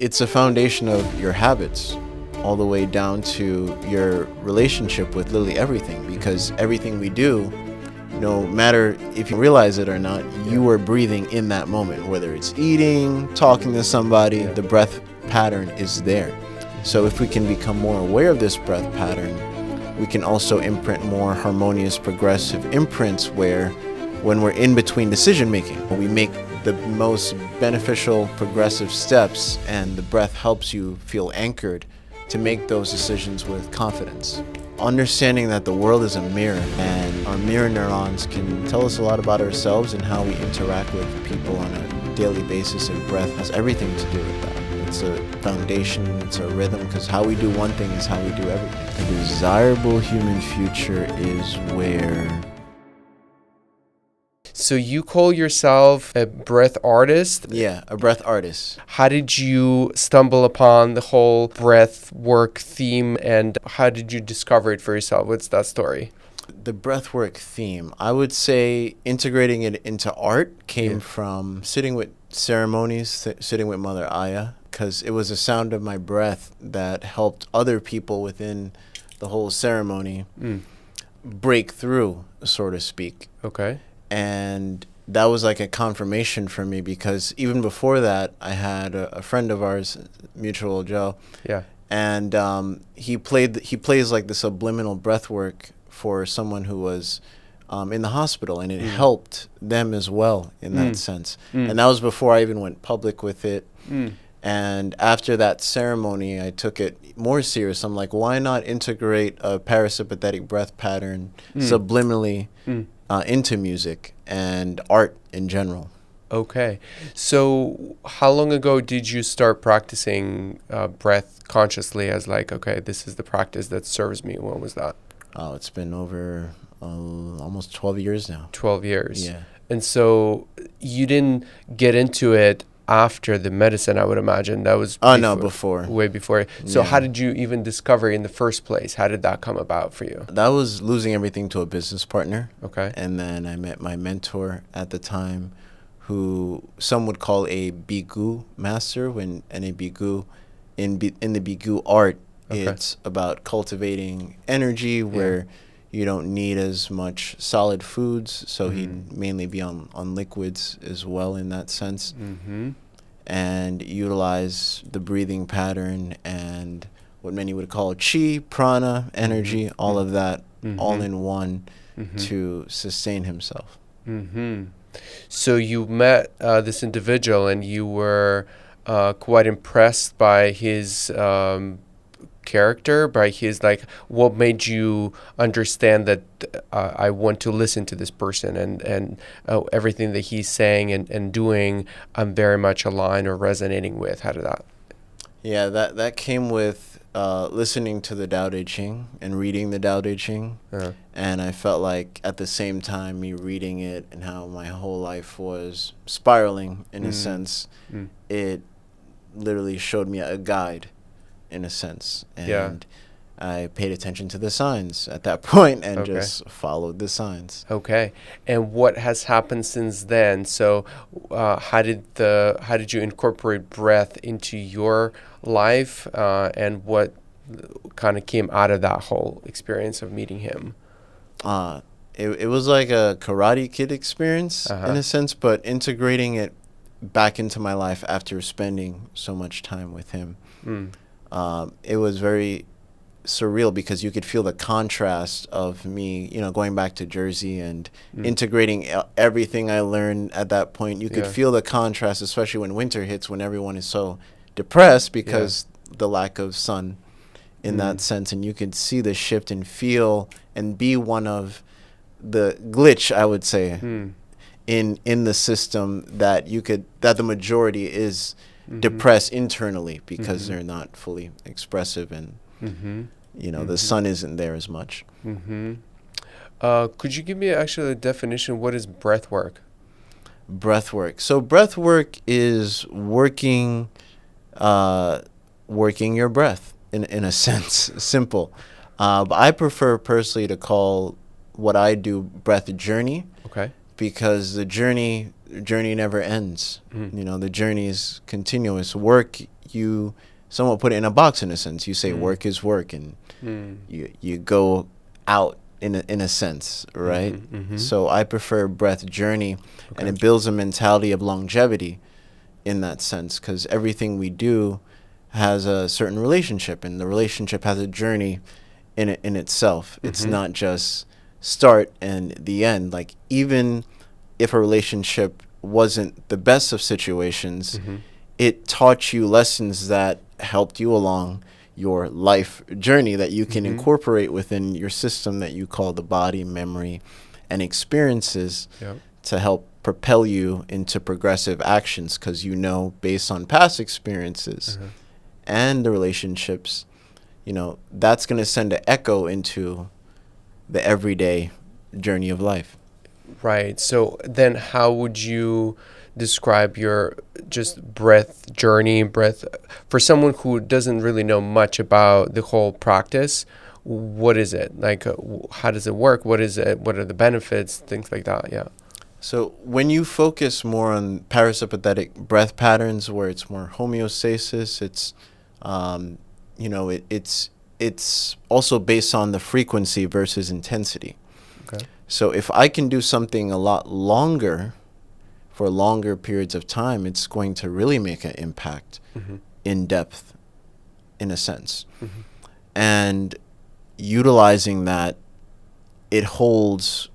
it's a foundation of your habits all the way down to your relationship with literally everything, because everything we do, no matter if you realize it or not, you are breathing in that moment, whether it's eating, talking to somebody, the breath pattern is there. So if we can become more aware of this breath pattern, we can also imprint more harmonious, progressive imprints where when we're in between decision making, we make the most beneficial progressive steps, and the breath helps you feel anchored to make those decisions with confidence. Understanding that the world is a mirror, and our mirror neurons can tell us a lot about ourselves and how we interact with people on a daily basis, and breath has everything to do with that. It's a foundation, it's a rhythm, because how we do one thing is how we do everything. A desirable human future is where... So you call yourself a breath artist? Yeah, a breath artist. How did you stumble upon the whole breath work theme, and how did you discover it for yourself? What's that story? The breathwork theme, I would say integrating it into art came from sitting with ceremonies, sitting with Mother Aya, because it was the sound of my breath that helped other people within the whole ceremony break through, so to speak. Okay. And that was like a confirmation for me, because even before that, I had a friend of ours, mutual Joe. Yeah. And he plays like the subliminal breath work for someone who was in the hospital, and it helped them as well in that sense. And that was before I even went public with it. And after that ceremony, I took it more serious. I'm like, why not integrate a parasympathetic breath pattern subliminally into music and art in general? Okay. So how long ago did you start practicing breath consciously as like, okay, this is the practice that serves me? When was that? Oh, it's been over almost 12 years now. 12 years. Yeah. And so you didn't get into it after the medicine, I would imagine. That was before. Way before. So Yeah. how did you even discover in the first place? How did that come about for you? That was losing everything to a business partner. Okay. And then I met my mentor at the time, who some would call a bigu master. And a bigu, in the bigu art, it's about cultivating energy where you don't need as much solid foods. So he'd mainly be on liquids as well in that sense. And utilize the breathing pattern and what many would call chi, prana, energy, all of that, all in one to sustain himself. So you met this individual, and you were quite impressed by his character, by his, like, what made you understand that I want to listen to this person, and everything that he's saying and doing, I'm very much aligned or resonating with? How did that? Yeah, that came with listening to the Tao Te Ching and reading the Tao Te Ching. And I felt like at the same time, me reading it and how my whole life was spiraling in a sense, it literally showed me a guide in a sense. And I paid attention to the signs at that point and just followed the signs. Okay. And what has happened since then? So how did you incorporate breath into your life, and what kind of came out of that whole experience of meeting him? It was like a Karate Kid experience in a sense, but integrating it back into my life after spending so much time with him. It was very surreal, because you could feel the contrast of me, going back to Jersey and integrating everything I learned at that point. You could feel the contrast, especially when winter hits, when everyone is so depressed because the lack of sun in that sense. And you could see the shift and feel and be one of the glitch, I would say, in the system that the majority is depressed internally because they're not fully expressive, and the sun isn't there as much. Could you give me actually a definition? What is breath work? Breath work. So breath work is working your breath in a sense. Simple. But I prefer personally to call what I do breath journey. Okay. Because the journey never ends. The journey is continuous. Work like you somewhat put it in a box in a sense. You say work is work, and you go out in a sense, right? So I prefer breath journey, and it builds a mentality of longevity in that sense, because everything we do has a certain relationship, and the relationship has a journey in itself. It's not just start and the end. Like, even if a relationship wasn't the best of situations, it taught you lessons that helped you along your life journey that you can incorporate within your system that you call the body, memory, and experiences to help propel you into progressive actions, because you know, based on past experiences and the relationships, you know, that's going to send an echo into the everyday journey of life. Right. So then how would you describe your just breath journey, breath for someone who doesn't really know much about the whole practice? What is it? Like, how does it work? What is it? What are the benefits? Things like that. Yeah. So when you focus more on parasympathetic breath patterns, where it's more homeostasis, it's, you know, it's also based on the frequency versus intensity. Okay. So if I can do something a lot longer, for longer periods of time, it's going to really make an impact in depth, in a sense. And utilizing that, it holds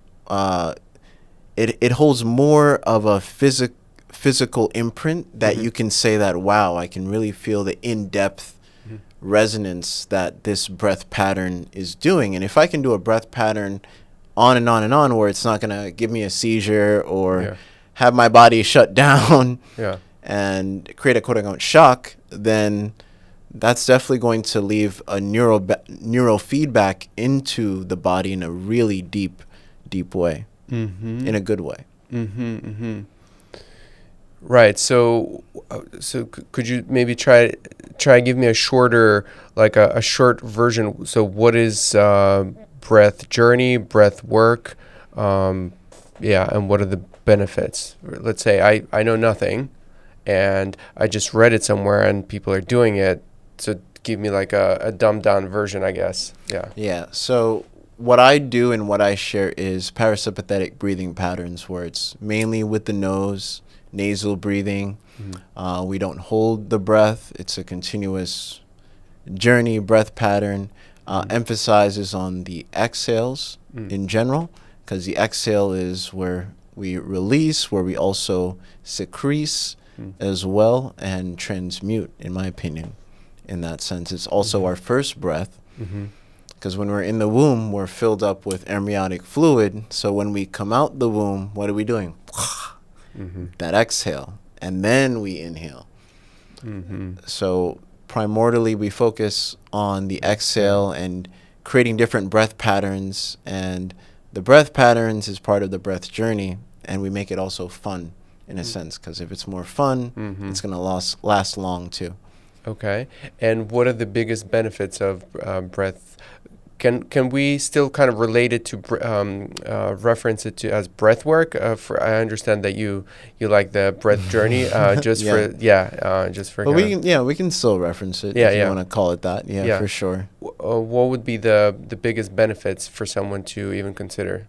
it holds more of a physical imprint that you can say that, wow, I can really feel the in-depth resonance that this breath pattern is doing. And if I can do a breath pattern on and on and on, where it's not going to give me a seizure or have my body shut down and create a quote-unquote shock, then that's definitely going to leave a neurofeedback into the body in a really deep way, in a good way. Right. So could you maybe try give me a shorter, like a short version? So what is breath journey, breath work, and what are the benefits? Let's say I know nothing, and I just read it somewhere, and people are doing it. So give me like a dumbed down version, I guess. Yeah. Yeah. So what I do and what I share is parasympathetic breathing patterns, where it's mainly with the nose, nasal breathing. We don't hold the breath. It's a continuous journey breath pattern. Emphasizes on the exhales in general, because the exhale is where we release, where we also secrete as well and transmute, in my opinion. In that sense, it's also our first breath, because when we're in the womb, we're filled up with amniotic fluid. So when we come out the womb, what are we doing? That exhale, and then we inhale. So primordially, we focus on the exhale and creating different breath patterns, and the breath patterns is part of the breath journey, and we make it also fun in a sense, because if it's more fun, it's going to last long too. Okay. And what are the biggest benefits of breath? Can we still kind of relate it to reference it to as breath work? I understand that you like the breath journey just for. But we can still reference it if you want to call it that. Yeah, for sure. What would be the biggest benefits for someone to even consider?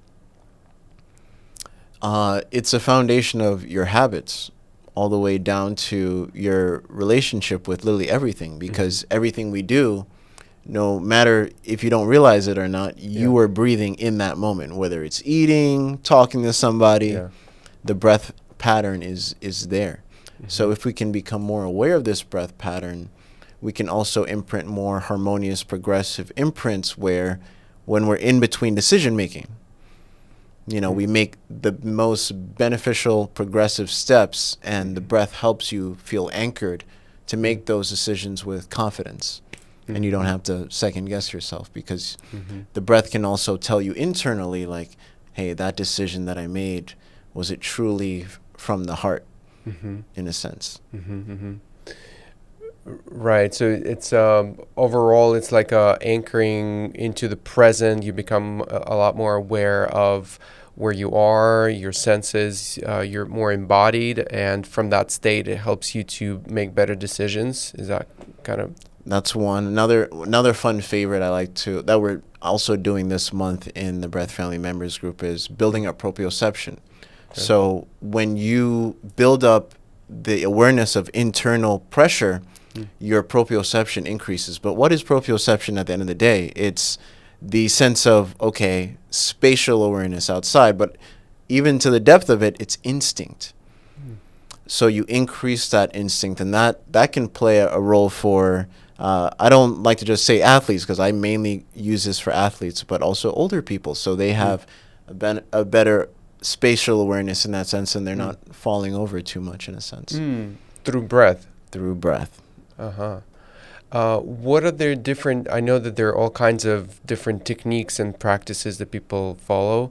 It's a foundation of your habits, all the way down to your relationship with literally everything, because everything we do, no matter if you don't realize it or not, you are breathing in that moment, whether it's eating, talking to somebody, the breath pattern is there. So if we can become more aware of this breath pattern, we can also imprint more harmonious, progressive imprints, where when we're in between decision making, you know, we make the most beneficial progressive steps, and the breath helps you feel anchored to make those decisions with confidence. And you don't have to second guess yourself, because the breath can also tell you internally, like, hey, that decision that I made, was it truly from the heart, in a sense. Right. So it's overall, it's like anchoring into the present. You become a lot more aware of where you are, your senses, you're more embodied, and from that state, it helps you to make better decisions. Is that kind of... That's one. Another fun favorite I like to that we're also doing this month in the Breath Family Members Group is building up proprioception. Okay. So when you build up the awareness of internal pressure, your proprioception increases. But what is proprioception at the end of the day? It's the sense of, okay, spatial awareness outside, but even to the depth of it, it's instinct. So you increase that instinct, and that can play a role for, I don't like to just say athletes, because I mainly use this for athletes, but also older people. So they have a better spatial awareness in that sense, and they're not falling over too much in a sense. Through breath. Through breath. What are there different, I know that there are all kinds of different techniques and practices that people follow.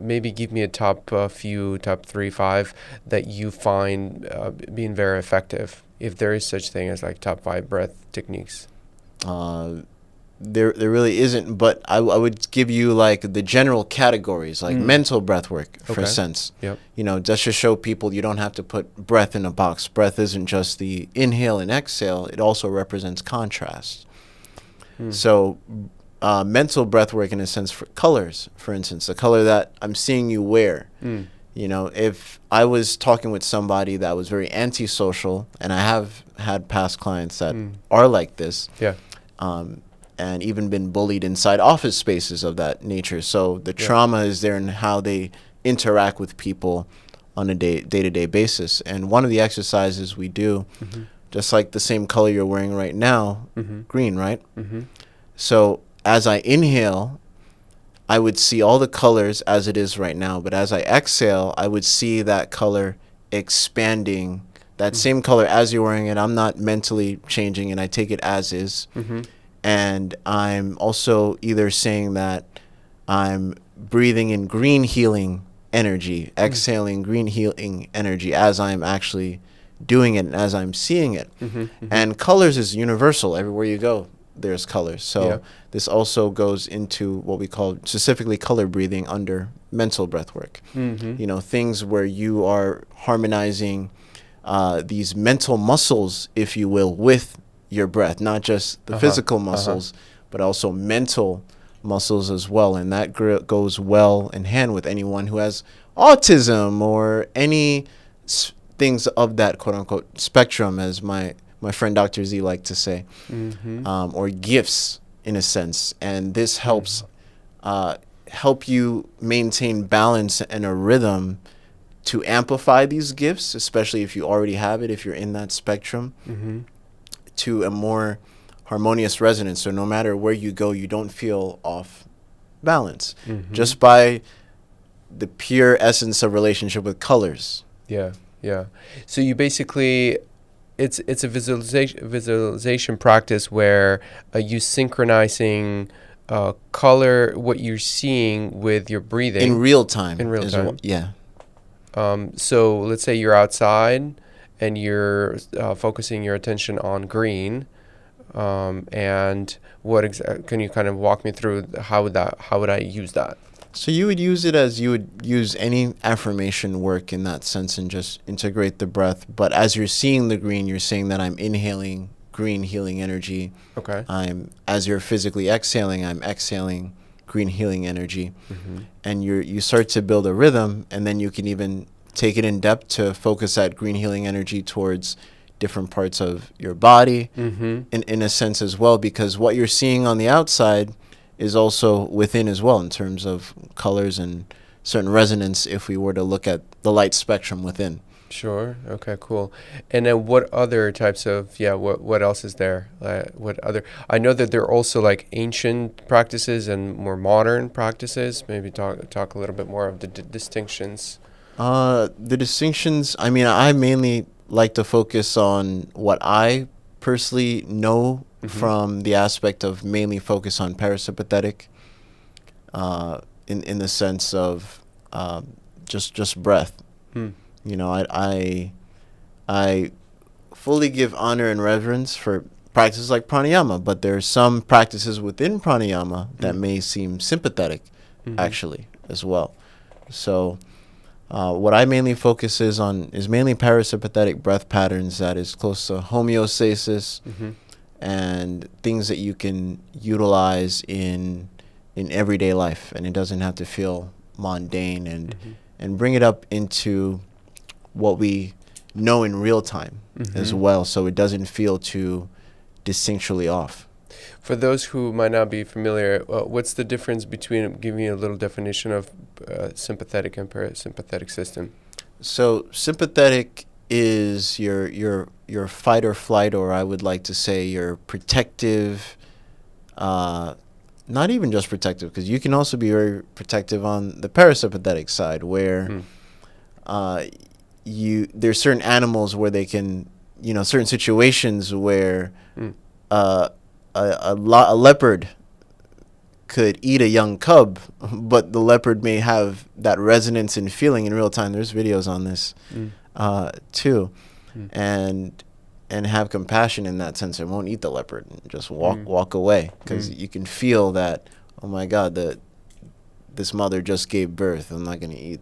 Maybe give me a top 3, 5 that you find being very effective, if there is such thing as like top 5 breath techniques. There really isn't, but I would give you like the general categories, like mental breath work, for a sense. Yep. You know, just to show people you don't have to put breath in a box. Breath isn't just the inhale and exhale. It also represents contrast. So mental breath work in a sense for colors, for instance, the color that I'm seeing you wear. You know, if I was talking with somebody that was very antisocial, and I have had past clients that are like this. Yeah. And even been bullied inside office spaces of that nature. So the trauma is there in how they interact with people on a day-to-day basis. And one of the exercises we do, just like the same color you're wearing right now, green, right? So as I inhale, I would see all the colors as it is right now. But as I exhale, I would see that color expanding. That same color as you're wearing it, I'm not mentally changing it. I take it as is. And I'm also either saying that I'm breathing in green healing energy, exhaling green healing energy as I'm actually doing it and as I'm seeing it. And colors is universal. Everywhere you go, there's colors. So this also goes into what we call specifically color breathing under mental breath work. You know, things where you are harmonizing these mental muscles, if you will, with your breath, not just the physical muscles, but also mental muscles as well. And that goes well in hand with anyone who has autism or any things of that quote unquote spectrum, as my friend Dr. Z liked to say, or gifts in a sense. And this helps help you maintain balance and a rhythm to amplify these gifts, especially if you already have it, if you're in that spectrum, to a more harmonious resonance. So no matter where you go, you don't feel off balance just by the pure essence of relationship with colors. So you basically, it's a visualization practice where you synchronizing color, what you're seeing with your breathing in real time. So let's say you're outside and you're focusing your attention on green, and can you kind of walk me through how would I use that? So you would use it as you would use any affirmation work in that sense, and just integrate the breath. But as you're seeing the green, you're saying that I'm inhaling green healing energy. As you're physically exhaling, I'm exhaling green healing energy. And you start to build a rhythm, and then you can even take it in depth to focus that green healing energy towards different parts of your body in a sense as well, because what you're seeing on the outside is also within as well in terms of colors and certain resonance if we were to look at the light spectrum within. Sure. Okay, cool. And then what other types of, what else is there? I know that there are also like ancient practices and more modern practices. Maybe talk a little bit more of the distinctions. The distinctions, I mean, I mainly like to focus on what I personally know from the aspect of mainly focus on parasympathetic, in the sense of just breath. You know, I fully give honor and reverence for practices like pranayama, but there are some practices within pranayama that may seem sympathetic, actually. as well. So what I mainly focus is mainly parasympathetic breath patterns that is close to homeostasis and things that you can utilize in everyday life, and it doesn't have to feel mundane, and bring it up into what we know in real time as well, so it doesn't feel too distinctly off. For those who might not be familiar, what's the difference between, give me a little definition of sympathetic and parasympathetic system? So sympathetic is your fight or flight, or I would like to say your protective, not even just protective, because you can also be very protective on the parasympathetic side, where there's certain animals where they can, certain situations where a leopard could eat a young cub, but the leopard may have that resonance and feeling in real time. There's videos on this too, and have compassion in that sense. It won't eat the leopard and just walk away, because you can feel that, oh my God, this mother just gave birth. I'm not gonna eat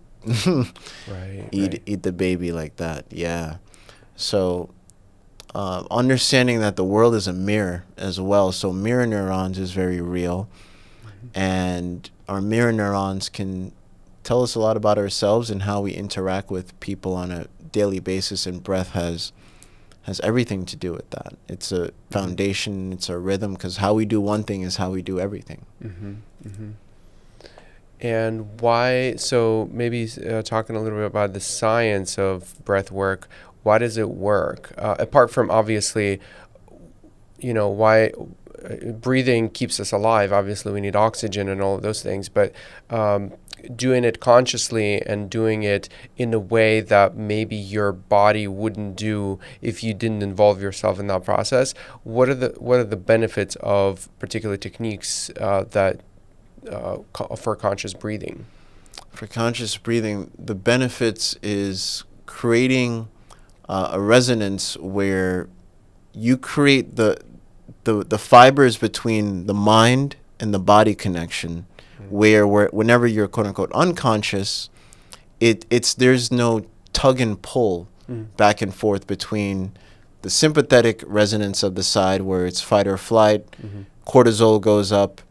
eat the baby like that. Yeah. So understanding that the world is a mirror as well. So mirror neurons is very real. And our mirror neurons can tell us a lot about ourselves and how we interact with people on a daily basis. And breath has everything to do with that. It's a foundation. It's a rhythm, because how we do one thing is how we do everything. And why? So maybe talking a little bit about the science of breath work. Why does it work? Apart from obviously, why breathing keeps us alive. Obviously, we need oxygen and all of those things. But doing it consciously and doing it in a way that maybe your body wouldn't do if you didn't involve yourself in that process. What are the benefits of particular techniques for conscious breathing? For conscious breathing, the benefits is creating a resonance where you create the fibers between the mind and the body connection, where whenever you're quote unquote unconscious, there's no tug and pull back and forth between the sympathetic resonance of the side, where it's fight or flight, cortisol goes up,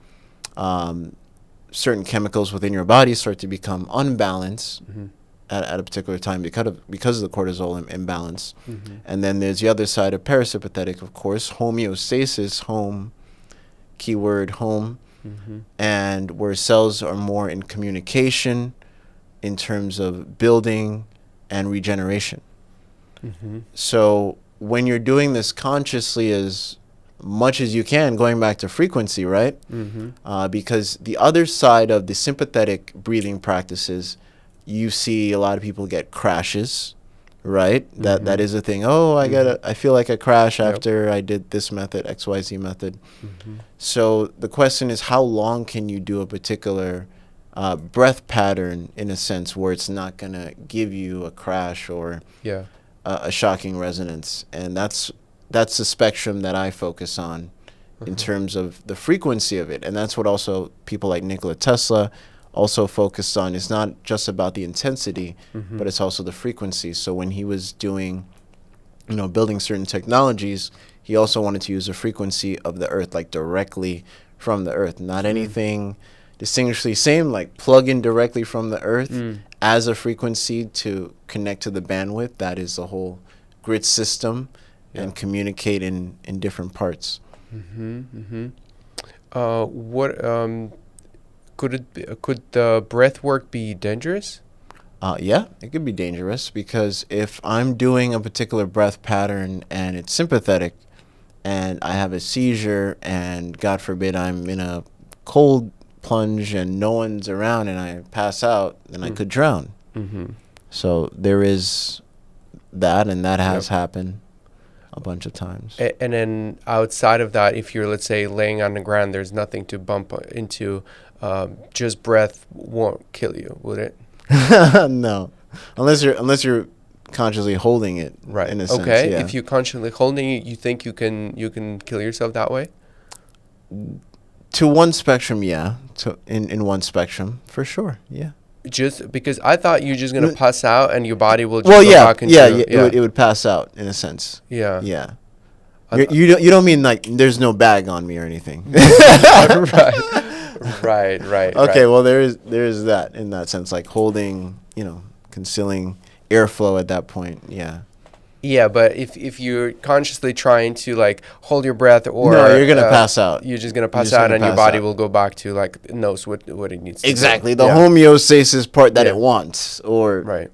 certain chemicals within your body start to become unbalanced at a particular time because of the cortisol imbalance. And then there's the other side of parasympathetic, of course, homeostasis, home, keyword home, and where cells are more in communication in terms of building and regeneration. So when you're doing this consciously as much as you can, going back to frequency, right? Because the other side of the sympathetic breathing practices, you see a lot of people get crashes, right? That is a thing. Oh, I feel like I crash after I did this method, XYZ method. So the question is, how long can you do a particular breath pattern, in a sense, where it's not going to give you a crash or a shocking resonance? And that's the spectrum that I focus on in terms of the frequency of it. And that's what also people like Nikola Tesla also focused on. It's not just about the intensity, but it's also the frequency. So when he was doing, building certain technologies, he also wanted to use the frequency of the earth, like directly from the earth, not anything distinguishably same, like plug in directly from the earth as a frequency to connect to the bandwidth. That is the whole grid system, and communicate in different parts. Could the breath work be dangerous? Yeah, it could be dangerous, because if I'm doing a particular breath pattern and it's sympathetic and I have a seizure, and God forbid I'm in a cold plunge and no one's around and I pass out, then I could drown. So there is that, and that has happened a bunch of times. And then outside of that, if you're, let's say, laying on the ground, there's nothing to bump into, just breath won't kill you, would it? No, unless you're consciously holding it, right? In a sense, okay. If you're consciously holding it, you think you can kill yourself that way? To one spectrum, yeah. In one spectrum, for sure, yeah. Just because I thought you're just gonna pass out and your body will just Well, go yeah, back into yeah, yeah. It would pass out in a sense. yeah. Yeah. And- You don't mean like there's no bag on me or anything. right. Okay, well there is that in that sense, like holding, concealing airflow at that point. Yeah. Yeah, but if you're consciously trying to like hold your breath or No, you're gonna pass out. You're just gonna You're pass just out gonna and your pass body out. will go back to like it knows what it needs to do. Exactly. The Yeah. homeostasis part that Yeah. it wants, or Right.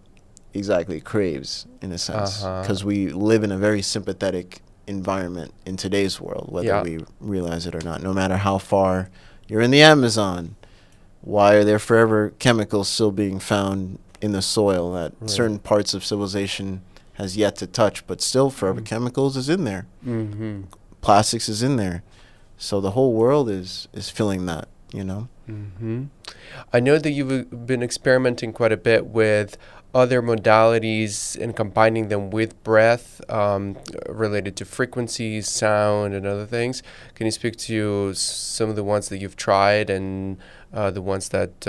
exactly craves in a sense, Uh-huh. because we live in a very sympathetic environment in today's world, whether Yeah. we realize it or not. No matter how far you're in the Amazon, why are there forever chemicals still being found in the soil that certain parts of civilization has yet to touch, but still forever chemicals is in there. Mm-hmm. Plastics is in there. So the whole world is feeling that, Mm-hmm. I know that you've been experimenting quite a bit with other modalities and combining them with breath related to frequencies, sound, and other things. Can you speak to some of the ones that you've tried and the ones that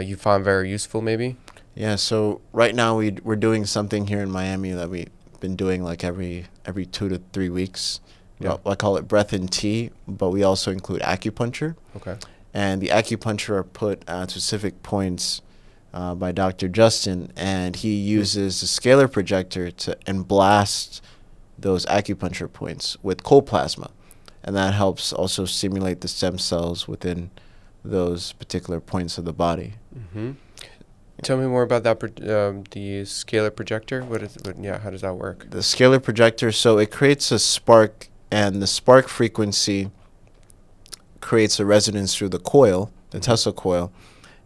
you found very useful, maybe? Yeah, so right now we're doing something here in Miami that we've been doing like every 2 to 3 weeks. Yeah. I call it breath and tea, but we also include acupuncture. Okay. And the acupuncture are put at specific points by Dr. Justin, and he uses a scalar projector and blast those acupuncture points with cold plasma. And that helps also stimulate the stem cells within those particular points of the body. Mm-hmm. Tell me more about that. The scalar projector. How does that work? The scalar projector, so it creates a spark, and the spark frequency creates a resonance through the coil, the Tesla coil,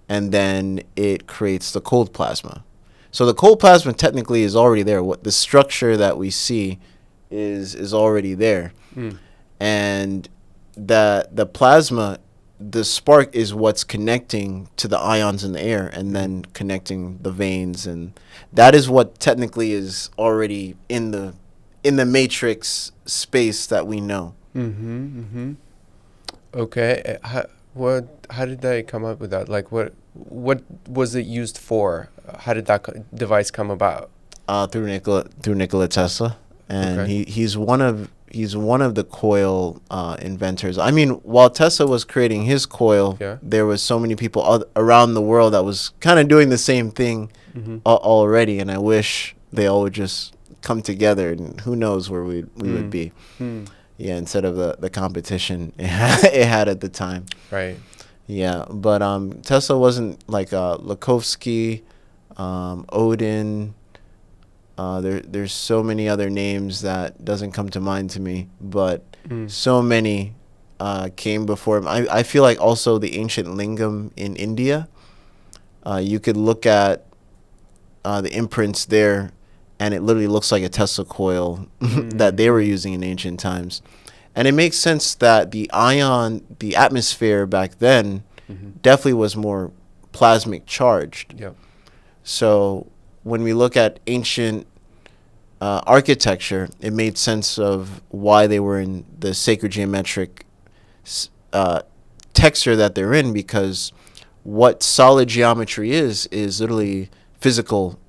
and then it creates the cold plasma. So the cold plasma technically is already there. What the structure that we see is already there, and the plasma, the spark is what's connecting to the ions in the air and then connecting the veins, and that is what technically is already in the matrix space that we know. Okay. How did they come up with that? Like, what was it used for? How did that device come about? Through Nikola Tesla, and Okay. he's one of the coil inventors. I mean, while Tesla was creating his coil, Yeah. there was so many people around the world that was kind of doing the same thing already, and I wish they all would just come together, and who knows where we would be. Yeah, instead of the competition it had at the time. Right. Yeah, but Tesla wasn't like Lakovsky, Odin. There's so many other names that doesn't come to mind to me, but so many came before him. I feel like also the ancient lingam in India, you could look at the imprints there, and it literally looks like a Tesla coil that they were using in ancient times. And it makes sense that the atmosphere back then definitely was more plasmic charged. Yeah. So when we look at ancient architecture, it made sense of why they were in the sacred geometric texture that they're in, because what solid geometry is literally physical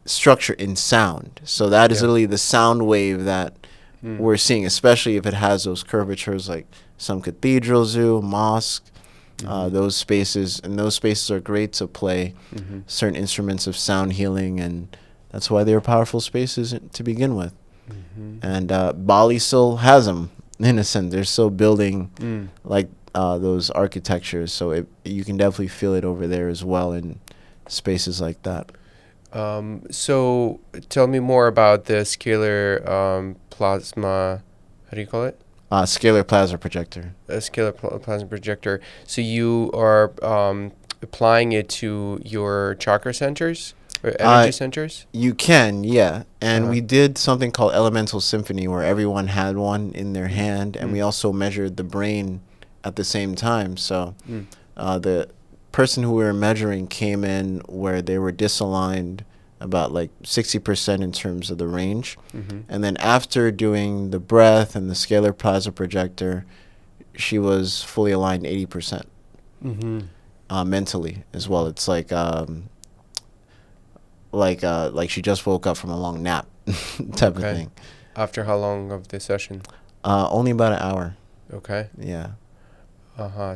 structure in sound. So that is literally the sound wave that we're seeing, especially if it has those curvatures like some cathedrals do, mosque, those spaces. And those spaces are great to play certain instruments of sound healing, and that's why they're powerful spaces to begin with. And Bali still has them, in a sense. They're still building like those architectures, so you can definitely feel it over there as well in spaces like that. So tell me more about the scalar plasma. How do you call it? Scalar plasma projector. A scalar plasma projector. So you are applying it to your chakra centers or energy centers? You can, yeah. And Uh-huh. we did something called Elemental Symphony, where everyone had one in their hand, and we also measured the brain at the same time. So the person who we were measuring came in where they were disaligned about like 60% in terms of the range. And then after doing the breath and the scalar plasma projector, she was fully aligned 80%. Mm-hmm. Mentally as well. It's like she just woke up from a long nap type of thing. After how long of the session? Only about an hour. Okay. Yeah.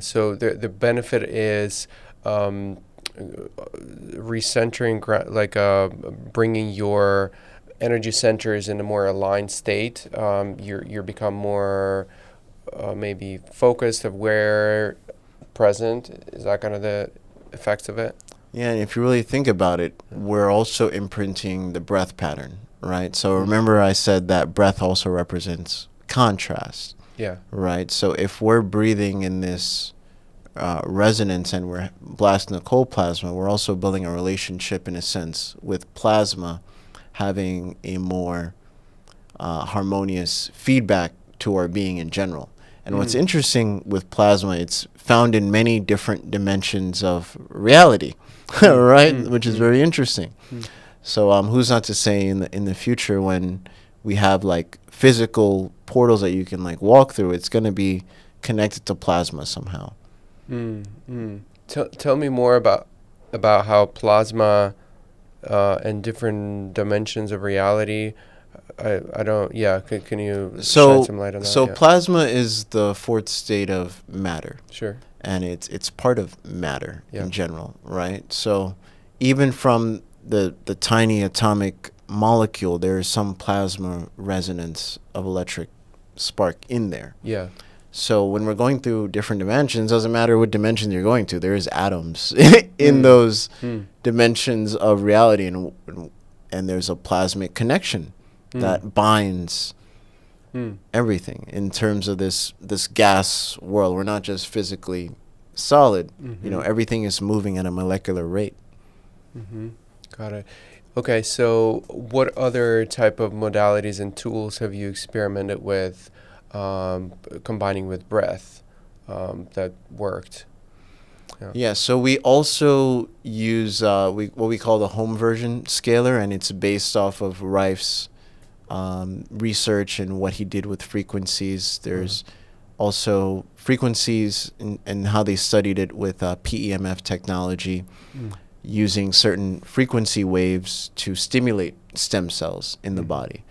So the benefit is recentering, bringing your energy centers in a more aligned state. You're become more maybe focused, aware, present. Is that kind of the effects of it? Yeah, and if you really think about it, we're also imprinting the breath pattern, right? So remember I said that breath also represents contrast, Yeah. right? So if we're breathing in this resonance and we're blasting the cold plasma, we're also building a relationship in a sense with plasma having a more harmonious feedback to our being in general. And what's interesting with plasma, it's found in many different dimensions of reality, right? Which is very interesting. So who's not to say in the future when we have like physical portals that you can like walk through, it's going to be connected to plasma somehow. Tell me more about how plasma and different dimensions of reality. I don't. Yeah. Can you shed some light on that? So Yeah. plasma is the fourth state of matter. Sure. And it's part of matter Yeah. in general, right? So even from the tiny atomic molecule, there is some plasma resonance of electric spark in there. Yeah. So when we're going through different dimensions, doesn't matter what dimension you're going to, there is atoms in those dimensions of reality, and there's a plasmic connection that binds everything in terms of this gas world. We're not just physically solid. You know, everything is moving at a molecular rate. Got it. Okay, so what other type of modalities and tools have you experimented with combining with breath that worked? Yeah, so we also use what we call the home version Scalar, and it's based off of Rife's research and what he did with frequencies. There's also frequencies and how they studied it with PEMF technology, using certain frequency waves to stimulate stem cells in the body.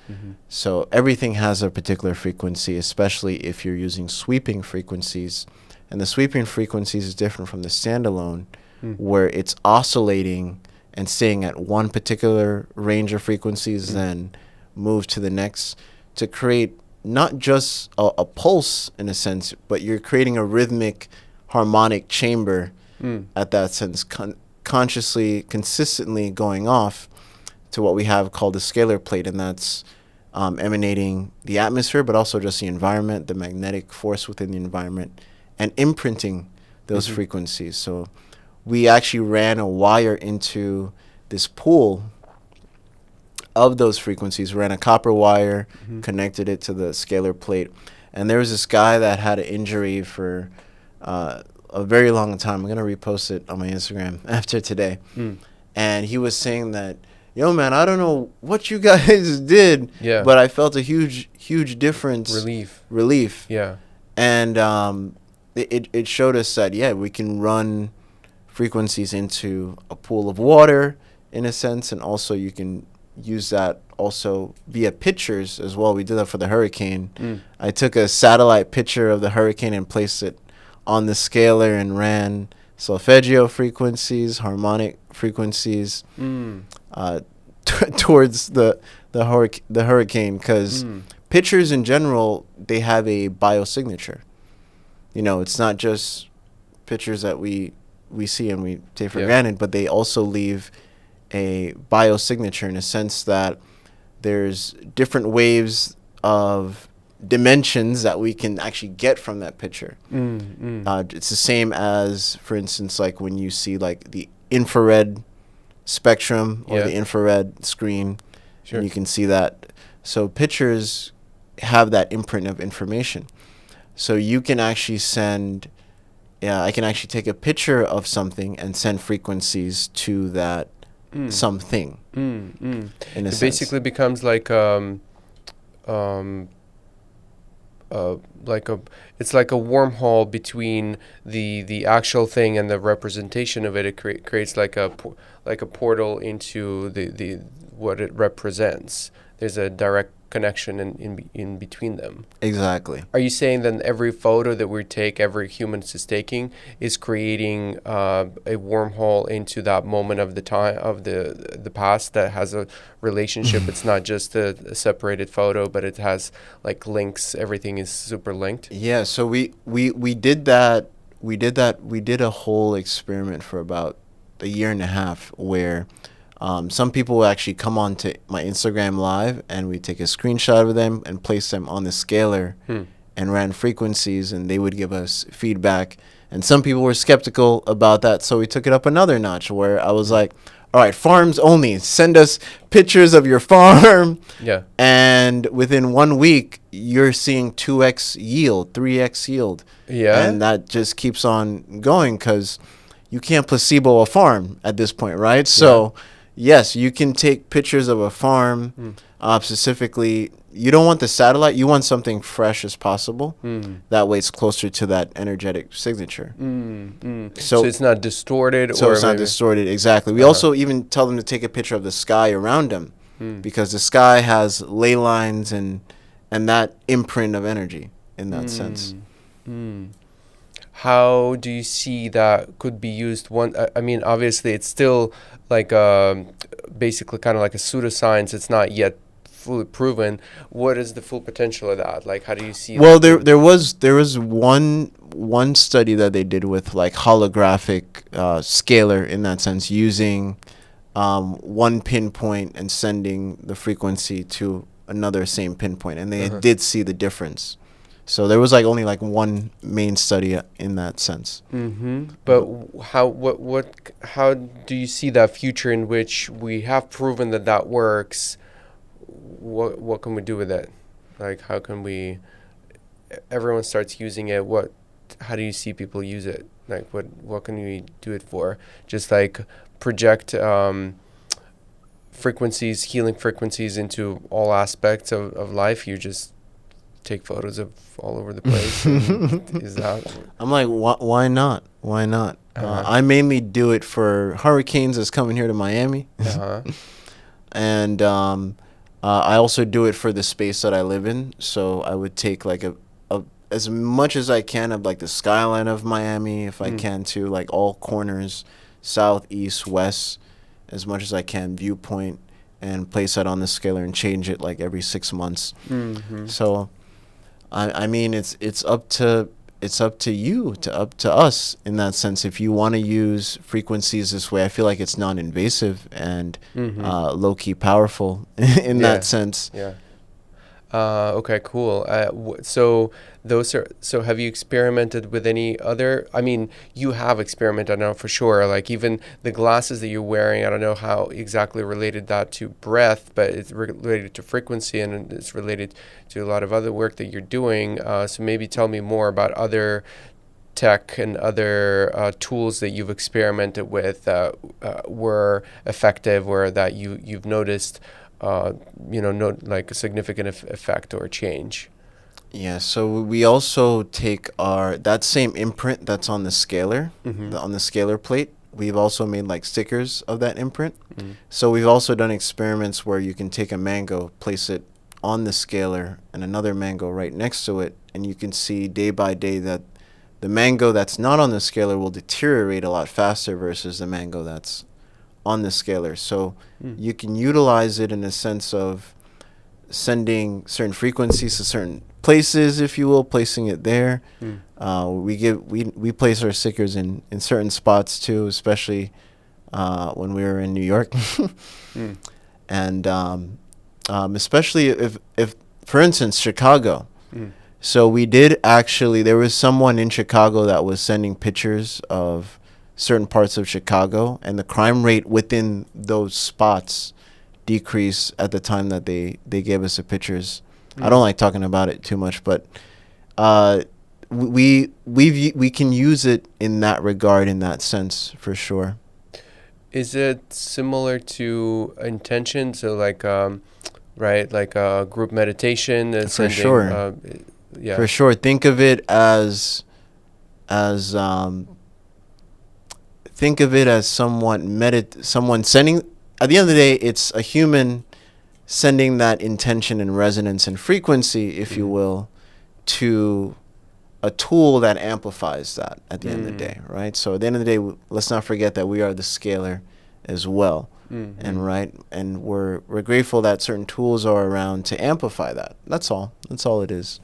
So everything has a particular frequency, especially if you're using sweeping frequencies. And the sweeping frequencies is different from the standalone, where it's oscillating and staying at one particular range of frequencies, then move to the next to create not just a pulse in a sense, but you're creating a rhythmic harmonic chamber at that sense, consciously, consistently going off to what we have called the scalar plate, and that's emanating the atmosphere, but also just the environment, the magnetic force within the environment, and imprinting those frequencies. So we actually ran a wire into this pool of those frequencies, ran a copper wire, connected it to the scalar plate. And there was this guy that had an injury for a very long time. I'm going to repost it on my Instagram after today. And he was saying that, yo, man, I don't know what you guys did, but I felt a huge difference. Relief. Yeah. And it showed us that, yeah, we can run frequencies into a pool of water, in a sense, and also you can use that also via pictures as well. We did that for the hurricane. I took a satellite picture of the hurricane and placed it on the scalar and ran solfeggio frequencies, harmonic frequencies towards the hurricane, because pictures in general, they have a biosignature. You know, it's not just pictures that we see and we take for granted, but they also leave a biosignature in a sense that there's different waves of dimensions that we can actually get from that picture. It's the same as, for instance, like when you see like the infrared spectrum or the infrared screen, and you can see that. So pictures have that imprint of information. So you can actually send, I can actually take a picture of something and send frequencies to that something. In a It sense. basically becomes like like a it's like a wormhole between the actual thing and the representation of it. It creates like like a portal into the what it represents. There's a direct connection in between them. Exactly. Are you saying that every photo that we take, every human is taking, is creating a wormhole into that moment of the time of the past that has a relationship? It's not just a separated photo, but it has like links. Everything is super linked. Yeah, so we did that. We did a whole experiment for about a year and a half where some people will actually come on to my Instagram live and we take a screenshot of them and place them on the scalar and ran frequencies and they would give us feedback. And some people were skeptical about that, so we took it up another notch where I was like, all right, farms only. Send us pictures of your farm. Yeah. And within 1 week, you're seeing 2x yield, 3x yield. Yeah. And that just keeps on going because you can't placebo a farm at this point, right? So, yes, you can take pictures of a farm. Specifically, you don't want the satellite. You want something fresh as possible. That way it's closer to that energetic signature. So it's not distorted. So or it's not maybe- distorted, exactly. We also even tell them to take a picture of the sky around them because the sky has ley lines and that imprint of energy in that sense. How do you see that could be used? I mean, obviously, it's still like basically kind of like a pseudoscience. It's not yet fully proven. What is the full potential of that? Like, how do you see? Well, that there was one study that they did with like holographic scalar in that sense, using one pinpoint and sending the frequency to another same pinpoint, and they did see the difference. So there was like only like one main study in that sense. But how do you see that future in which we have proven that works? What can we do with it? Like, how can we? Everyone starts using it. How do you see people use it? Like, what can we do it for? Just like project frequencies, healing frequencies into all aspects of life. You just take photos of all over the place. Is that? I'm like, why not? Why not? I mainly do it for hurricanes that's coming here to Miami. And I also do it for the space that I live in. So I would take like a as much as I can of like the skyline of Miami, if I can, to like all corners, south, east, west, as much as I can, viewpoint, and place that on the scalar and change it like every 6 months. So I mean, it's up to you, up to us in that sense. If you want to use frequencies this way, I feel like it's non-invasive and low-key powerful in that sense. Yeah. Okay, cool. So have you experimented with any other? I mean, you have experimented, I know for sure. Like even the glasses that you're wearing, I don't know how exactly related that to breath, but it's related to frequency and it's related to a lot of other work that you're doing. So maybe tell me more about other tech and other tools that you've experimented with that were effective or that you've noticed like a significant effect or change. Yeah, so we also take that same imprint that's on the scalar, on the scalar plate. We've also made like stickers of that imprint. So we've also done experiments where you can take a mango, place it on the scalar, and another mango right next to it, and you can see day by day that the mango that's not on the scalar will deteriorate a lot faster versus the mango that's on the scalar. So you can utilize it in a sense of sending certain frequencies to certain places, if you will, placing it there. We place our stickers in certain spots too, especially when we were in New York. And especially if for instance Chicago. So we did actually, there was someone in Chicago that was sending pictures of certain parts of Chicago, and the crime rate within those spots decreased at the time that they gave us the pictures. I don't like talking about it too much, but we can use it in that regard, in that sense, for sure. Is it similar to intention? So like right, like group meditation, For sure. Yeah. For sure. Think of it as as think of it as someone sending. At the end of the day, it's a human sending that intention and resonance and frequency, if you will, to a tool that amplifies that at the end of the day, right? So at the end of the day, let's not forget that we are the scalar as well. And right, and we're grateful that certain tools are around to amplify that. That's all it is.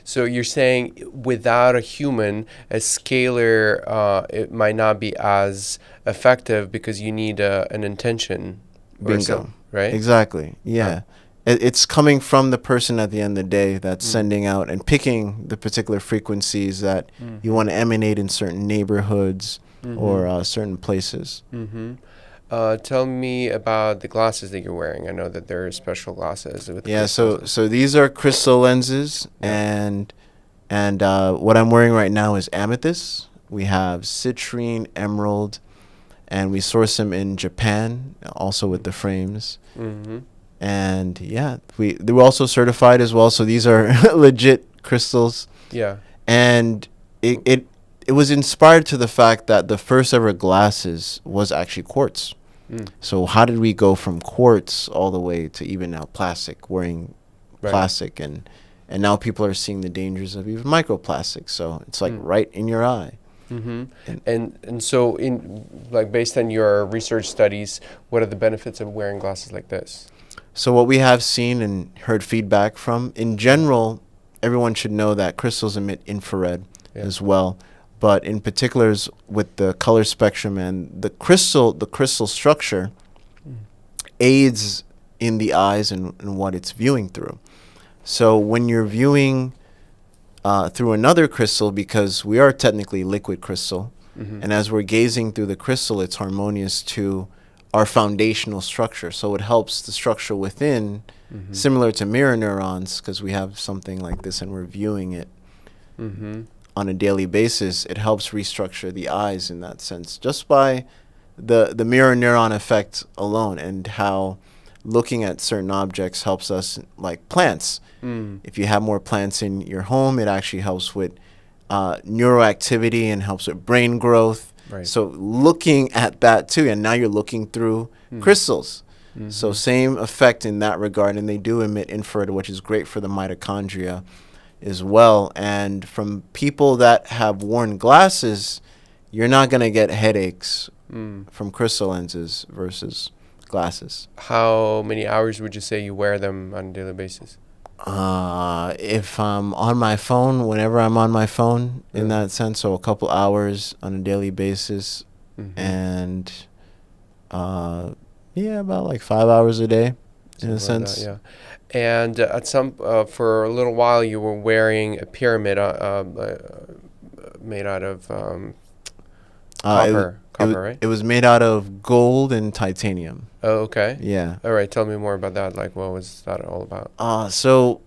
So you're saying without a human, a scalar, it might not be as effective because you need an intention. Bingo. Right? Exactly. Yeah. It's coming from the person at the end of the day that's sending out and picking the particular frequencies that you want to emanate in certain neighborhoods or certain places. Tell me about the glasses that you're wearing. I know that there are special glasses with crystals. So these are crystal lenses, and what I'm wearing right now is amethyst. We have citrine, emerald, and we source them in Japan, also with the frames. And yeah, they were also certified as well. So these are legit crystals. Yeah. And it was inspired to the fact that the first ever glasses was actually quartz. So how did we go from quartz all the way to even now plastic, wearing plastic, and now people are seeing the dangers of even microplastics. So it's like right in your eye. And so in like based on your research studies, what are the benefits of wearing glasses like this? So what we have seen and heard feedback from, in general, everyone should know that crystals emit infrared as well. But in particulars with the color spectrum and the crystal structure aids in the eyes and what it's viewing through. So when you're viewing through another crystal, because we are technically liquid crystal, and as we're gazing through the crystal, it's harmonious to our foundational structure. So it helps the structure within, similar to mirror neurons, because we have something like this and we're viewing it on a daily basis. It helps restructure the eyes in that sense, just by the mirror neuron effect alone, and how looking at certain objects helps us, like plants. If you have more plants in your home, it actually helps with neuroactivity and helps with brain growth. So looking at that too, and now you're looking through crystals. So same effect in that regard, and they do emit infrared, which is great for the mitochondria as well. And from people that have worn glasses, you're not going to get headaches from crystal lenses versus glasses. How many hours would you say you wear them on a daily basis? If I'm on my phone, whenever I'm on my phone, in that sense, so a couple hours on a daily basis, and about like 5 hours a day, in a sense. And at some for a little while, you were wearing a pyramid made out of copper, right? It was made out of gold and titanium. Oh, okay. Yeah. All right. Tell me more about that. Like, what was that all about? So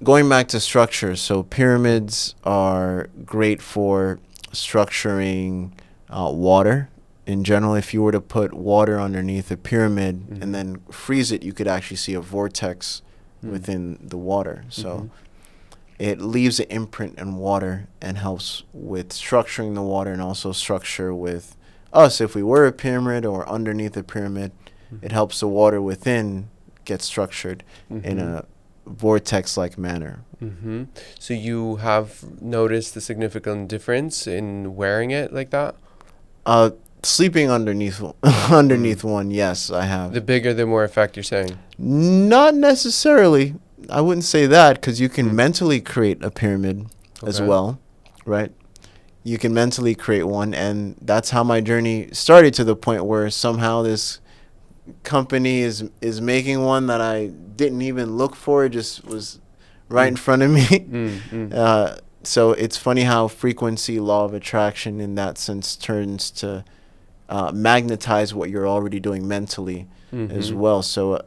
going back to structure, so pyramids are great for structuring water. In general, if you were to put water underneath a pyramid and then freeze it, you could actually see a vortex within the water. So it leaves an imprint in water and helps with structuring the water, and also structure with us. If we were a pyramid or underneath a pyramid, it helps the water within get structured in a vortex-like manner. So you have noticed a significant difference in wearing it like that? Sleeping underneath one, yes, I have. The bigger, the more effect, you're saying? Not necessarily. I wouldn't say that, because you can mentally create a pyramid as well, right? You can mentally create one, and that's how my journey started, to the point where somehow this company is making one that I didn't even look for. It just was right in front of me. So it's funny how frequency, law of attraction in that sense turns to magnetize what you're already doing mentally as well. So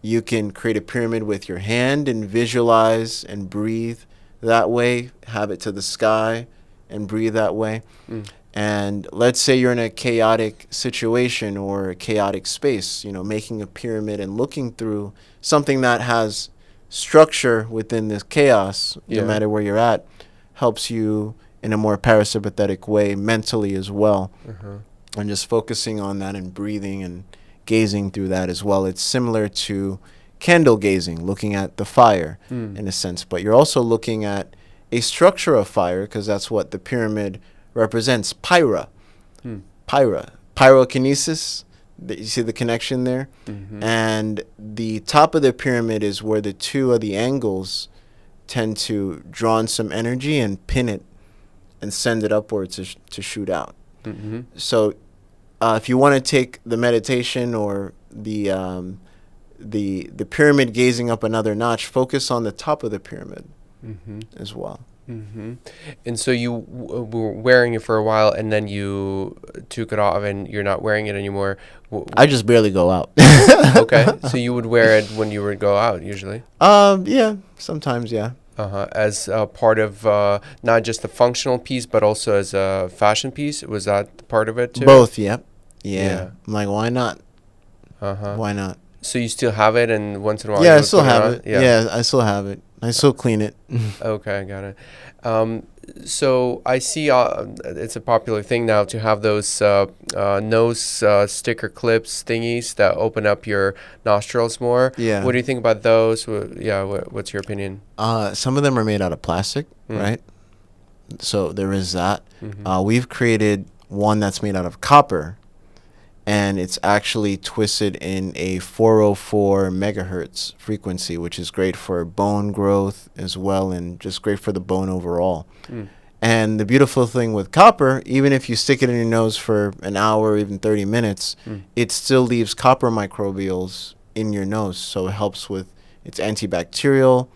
you can create a pyramid with your hand and visualize and breathe that way, have it to the sky and breathe that way. And let's say you're in a chaotic situation or a chaotic space, making a pyramid and looking through something that has structure within this chaos, Yeah. no matter where you're at, helps you in a more parasympathetic way mentally as well. Uh-huh. And just focusing on that and breathing and gazing through that as well. It's similar to candle gazing, looking at the fire in a sense, but you're also looking at a structure of fire, because that's what the pyramid represents. Pyrokinesis. You see the connection there? Mm-hmm. And the top of the pyramid is where the two of the angles tend to draw on some energy and pin it and send it upwards to shoot out. Mm-hmm. So if you want to take the meditation or the pyramid gazing up another notch, focus on the top of the pyramid as well. Mm-hmm. And so you were wearing it for a while, and then you took it off, and you're not wearing it anymore. I just barely go out. Okay, so you would wear it when you would go out usually. Yeah, sometimes, yeah. As part of not just a functional piece, but also as a fashion piece. Was that part of it too? Both, yep. Yeah. I'm like, why not? Why not? So you still have it, and once in a while, Yeah, you I would still put have it. it. Yeah, I still have it. I still clean it. Okay, got it. So I see it's a popular thing now to have those nose sticker clips thingies that open up your nostrils more. Yeah. What do you think about those? What's your opinion? Some of them are made out of plastic, right? So there is that. We've created one that's made out of copper, and it's actually twisted in a 404 megahertz frequency, which is great for bone growth as well, and just great for the bone overall. And the beautiful thing with copper, even if you stick it in your nose for an hour or even 30 minutes, it still leaves copper microbials in your nose. So it helps with, it's antibacterial.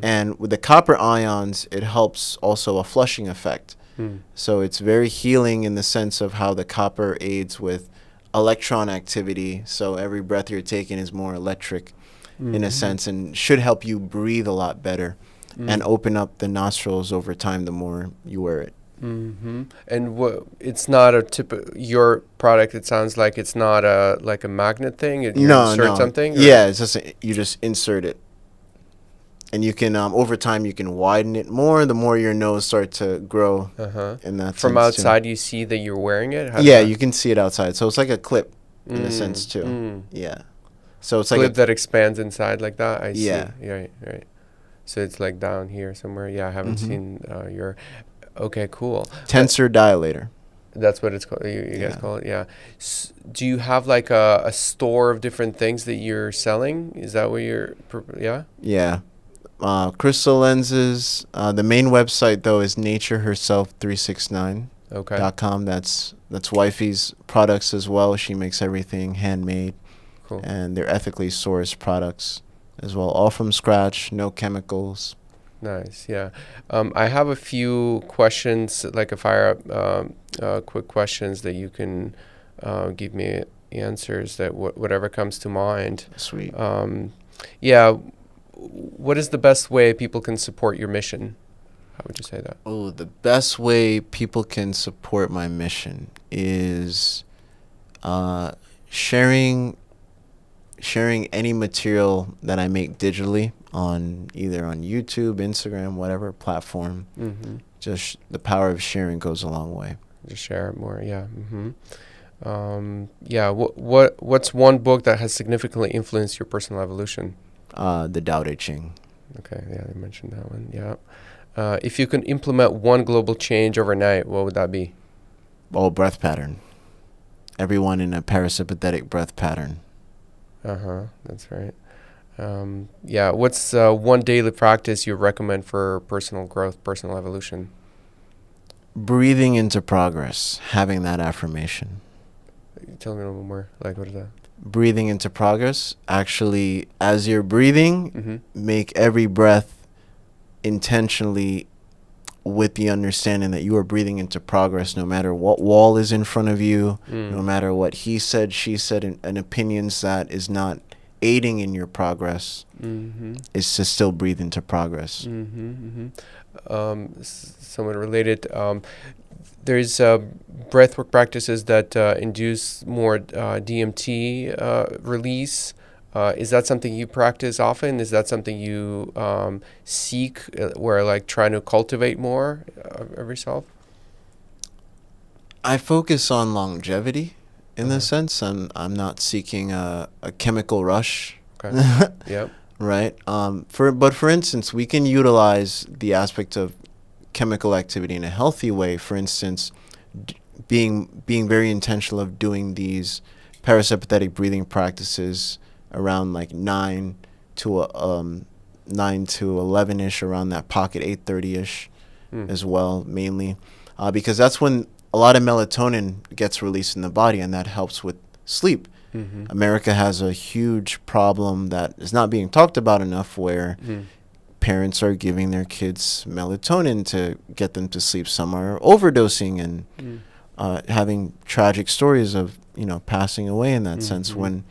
And with the copper ions, it helps also a flushing effect. So it's very healing in the sense of how the copper aids with electron activity. So every breath you're taking is more electric in a sense, and should help you breathe a lot better and open up the nostrils over time the more you wear it. And it's not a your product. It sounds like it's not like a magnet thing. You insert something. Yeah, it's just you just insert it, and you can over time you can widen it more. The more your nose starts to grow. In that from sense outside, too. you see that you're wearing it. You can see it outside. So it's like a clip in a sense too. Yeah. So it's clip like that expands inside like that. I see. Yeah. Right. So it's like down here somewhere. Yeah, I haven't seen your. Okay, cool. tensor dilator. That's what it's called. You guys call it. Yeah. Do you have like a store of different things that you're selling? Is that what you're? Yeah. Yeah. Crystal lenses. The main website though is natureherself369.com. That's wifey's products as well. She makes everything handmade. Cool. And they're ethically sourced products as well, all from scratch, no chemicals. Nice. Yeah. I have a few questions, like a fire up, quick questions that you can give me answers that whatever comes to mind. Sweet. Yeah. What is the best way people can support your mission? How would you say that? Oh, the best way people can support my mission is sharing any material that I make digitally on either on YouTube, Instagram, whatever platform. Just the power of sharing goes a long way. Just share it more. Yeah. What's one book that has significantly influenced your personal evolution? The Tao Te Ching. Okay. Yeah, I mentioned that one. Yeah. If you can implement one global change overnight, what would that be? Breath pattern. Everyone in a parasympathetic breath pattern. That's right. What's one daily practice you recommend for personal growth, personal evolution? Breathing into progress, having that affirmation. Tell me a little more. Like, what is that? Breathing into progress. Actually, as you're breathing, make every breath intentionally with the understanding that you are breathing into progress, no matter what wall is in front of you, no matter what he said, she said, and opinions that is not aiding in your progress, is to still breathe into progress. Somewhat related, there's breathwork practices that induce more DMT release. Is that something you practice often? Is that something you seek, where like trying to cultivate more of yourself? I focus on longevity in Uh-huh. this sense. I'm not seeking a chemical rush. Okay. Yep. Right. For instance, we can utilize the aspect of chemical activity in a healthy way. For instance, being very intentional of doing these parasympathetic breathing practices around like 9 to 11 ish, around that pocket, 8:30 ish Mm. as well, mainly, because that's when a lot of melatonin gets released in the body, and that helps with sleep. Mm-hmm. America has a huge problem that is not being talked about enough, where Mm. parents are giving their kids melatonin to get them to sleep. Some are overdosing and Mm. having tragic stories of, passing away in that sense, Mm-hmm. when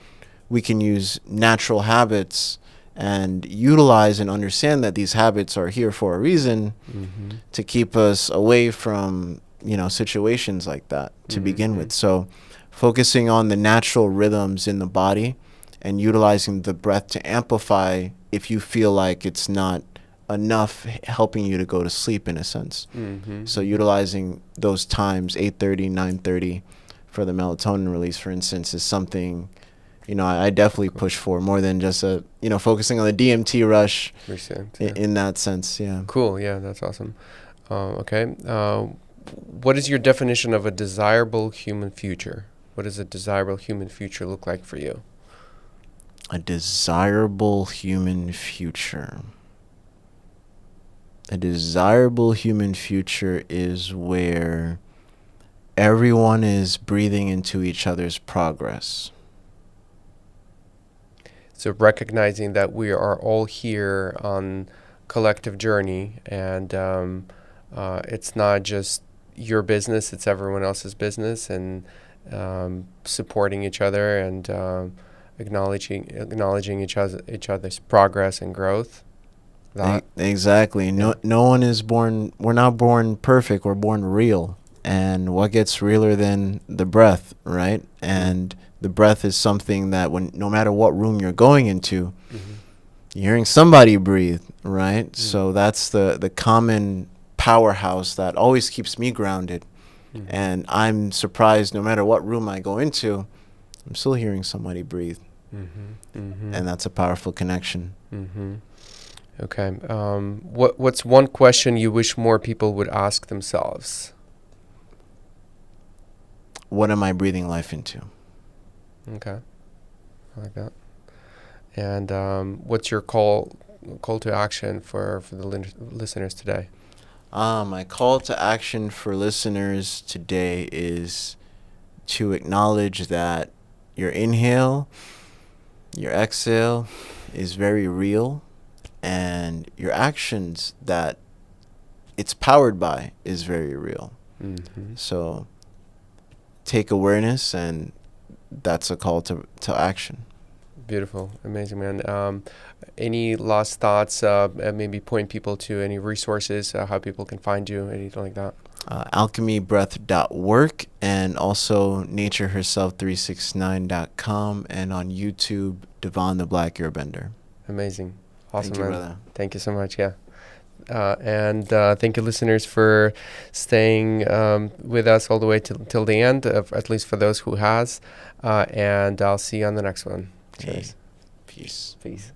we can use natural habits and utilize and understand that these habits are here for a reason, Mm-hmm. to keep us away from, situations like that to begin Mm-hmm. with. So focusing on the natural rhythms in the body and utilizing the breath to amplify if you feel like it's not enough helping you to go to sleep, in a sense. Mm-hmm. So utilizing those times, 8:30, 9:30, for the melatonin release, for instance, is something, I definitely push for, more than just focusing on the DMT rush Recent, yeah. in that sense. Yeah. Cool. Yeah, that's awesome. Okay. What is your definition of a desirable human future? What does a desirable human future look like for you? A desirable human future. A desirable human future is where everyone is breathing into each other's progress. So recognizing that we are all here on collective journey, and it's not just your business; it's everyone else's business, and supporting each other, and acknowledging each other's progress and growth. That. Exactly. Yeah. No one is born. We're not born perfect. We're born real. And what gets realer than the breath, right? And the breath is something that, when no matter what room you're going into, Mm-hmm. you're hearing somebody breathe, right? Mm. So that's the common powerhouse that always keeps me grounded. Mm-hmm. And I'm surprised, no matter what room I go into, I'm still hearing somebody breathe. Mm-hmm. Mm-hmm. And that's a powerful connection. Mm-hmm. Okay. What's one question you wish more people would ask themselves? What am I breathing life into? Okay, I like that. And what's your call to action for the listeners today? My call to action for listeners today is to acknowledge that your inhale, your exhale is very real, and your actions that it's powered by is very real. Mm-hmm. So take awareness, and that's a call to action. Beautiful, amazing, man. Any last thoughts? Maybe point people to any resources, how people can find you, anything like that. Alchemybreath.work, and also natureherself369.com, and on YouTube, Devon the Black Airbender. Amazing, awesome, Thank you, man. brother. Thank you so much. Yeah. And thank you, listeners, for staying with us all the way till the end, at least for those who has. And I'll see you on the next one. Cheers. Hey, peace. Peace.